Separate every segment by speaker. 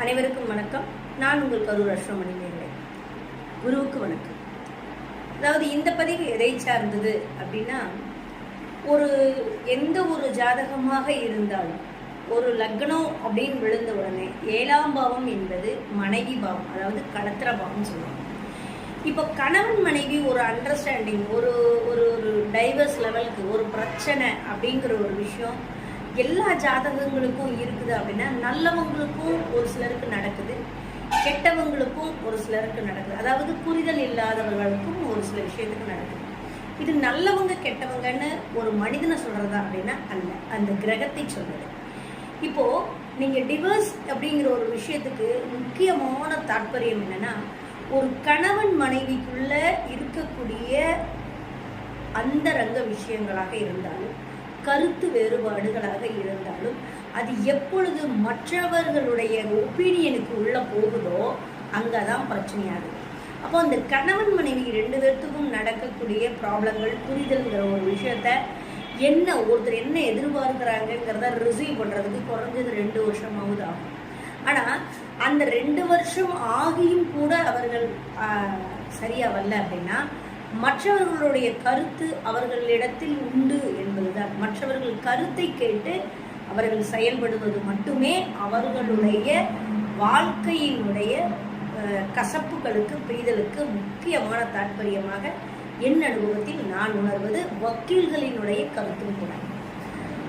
Speaker 1: அனைவருக்கும் வணக்கம். நான் உங்கள் கரூர் அஸ்வமணி நேயர்களே, குருவுக்கு வணக்கம். அதாவது இந்த பதிவு எதை சார்ந்தது அப்படின்னா, எந்த ஒரு ஜாதகமாக இருந்தாலும் ஒரு லக்னம் அப்படின்னு விழுந்த உடனே 7ஆம் பாவம் என்பது மனைவி பாவம், அதாவது கடத்திர பாவம் சொல்லுவாங்க. இப்போ கணவன் மனைவி ஒரு அண்டர்ஸ்டாண்டிங், ஒரு ஒரு டைவர்ஸ் லெவலுக்கு ஒரு பிரச்சனை அப்படிங்கிற ஒரு விஷயம் எல்லா ஜாதகங்களுக்கும் இருக்குது அப்படின்னா, நல்லவங்களுக்கும் ஒரு சிலருக்கு நடக்குது, கெட்டவங்களுக்கும் ஒரு சிலருக்கு நடக்குது. அதாவது புரிதல் இல்லாதவர்களுக்கும் ஒரு சில விஷயத்துக்கு நடக்குது. இது நல்லவங்க கெட்டவங்கன்னு ஒரு மனிதனை சொல்றதா அப்படின்னா அல்ல, அந்த கிரகத்தை சொல்றது. இப்போ நீங்க டிவோர்ஸ் அப்படிங்கிற ஒரு விஷயத்துக்கு முக்கியமான தாற்பயம் என்னன்னா, ஒரு கணவன் மனைவிக்குள்ள இருக்கக்கூடிய அந்தரங்க விஷயங்களாக இருந்தாலும், கருத்து வேறுபாடுகளாக இருந்தாலும், அது எப்பொழுது மற்றவர்களுடைய ஒப்பீனியனுக்கு உள்ள போகுதோ அங்கதான் பிரச்சனையாகுது. அப்போ அந்த கணவன் மனைவி 2 பேர்த்துக்கும் நடக்கக்கூடிய ப்ராப்ளங்கள், புரிதல்ங்கிற ஒரு விஷயத்த ஒருத்தர் என்ன எதிர்பார்க்கிறாங்கிறத ரிசீவ் பண்றதுக்கு குறைஞ்சது 2 வருஷமாவது ஆகும். ஆனா அந்த 2 வருஷம் ஆகியும் கூட அவர்கள் சரியா வரல அப்படின்னா, மற்றவர்களுடைய கருத்து அவர்களிடத்தில் உண்டு என்பதுதான். மற்றவர்கள் கருத்தை கேட்டு அவர்கள் செயல்படுவது மட்டுமே அவர்களுடைய வாழ்க்கையினுடைய கசப்புகளுக்கு, பிரிதலுக்கு முக்கியமான தாற்பயமாக என் அனுபவத்தில் நான் உணர்வது வக்கீல்களினுடைய கருத்தும் கூட.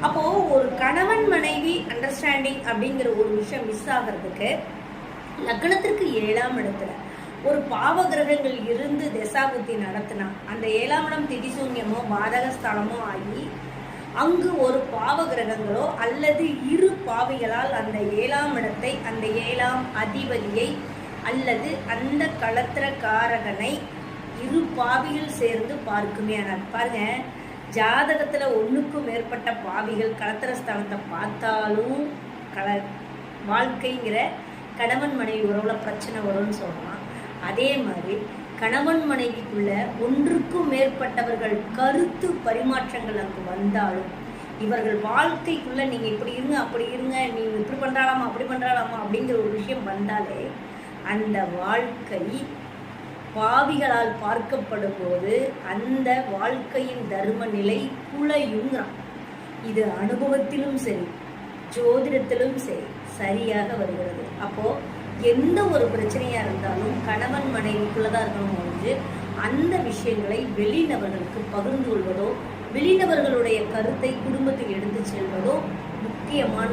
Speaker 1: அப்போ ஒரு கணவன் மனைவி அண்டர்ஸ்டாண்டிங் அப்படிங்கிற ஒரு விஷயம் மிஸ் ஆகிறதுக்கு, லக்னத்திற்கு 7ஆம் இடத்துல ஒரு பாவ கிரகங்கள் இருந்து தசாபுத்தி நடத்தினா, அந்த 7ஆம் இடம் திதிசூன்யமோ பாதகஸ்தானமோ ஆகி அங்கு ஒரு பாவ கிரகங்களோ அல்லது 2 பாவிகளால் அந்த 7ஆம் இடத்தை, அந்த 7ஆம் அதிபதியை அல்லது அந்த களத்திரக்காரகனை 2 பாவிகள் சேர்ந்து பார்க்குமே. ஆனால் பாருங்க, ஜாதகத்துல 1க்கும் மேற்பட்ட பாவிகள் களத்திரஸ்தானத்தை பார்த்தாலும் வாழ்க்கைங்கிற கணவன் மனைவி உறவுல பிரச்சனை வரும்னு சொல்லலாம். அதே மாதிரி கணவன் மனைவிக்குள்ள 1க்கும் மேற்பட்டவர்கள் கருத்து பரிமாற்றங்கள் அங்கு வந்தாலும், இவர்கள் வாழ்க்கைக்குள்ள நீங்க இப்படி இருங்க, அப்படி இருங்க, நீங்க இப்படி பண்றாலாமா, அப்படி பண்றாலாமா அப்படிங்கிற ஒரு விஷயம் வந்தாலே அந்த வாழ்க்கை பாவிகளால் பார்க்கப்படும் போது அந்த வாழ்க்கையின் தர்ம நிலை குலையுங்கிறான். இது அனுபவத்திலும் சரி, ஜோதிடத்திலும் சரி சரியாக வருகிறது. அப்போ எந்த ஒரு பிரச்சனையா இருந்தாலும் கணவன் மனைவிக்குள்ளதான் இருக்கணும் ஒன்று. அந்த விஷயங்களை வெளிநபர்களுக்கு பகிர்ந்து கொள்வதோ, வெளிநபர்களுடைய கருத்தை குடும்பத்தில் எடுத்து செல்வதோ முக்கியமான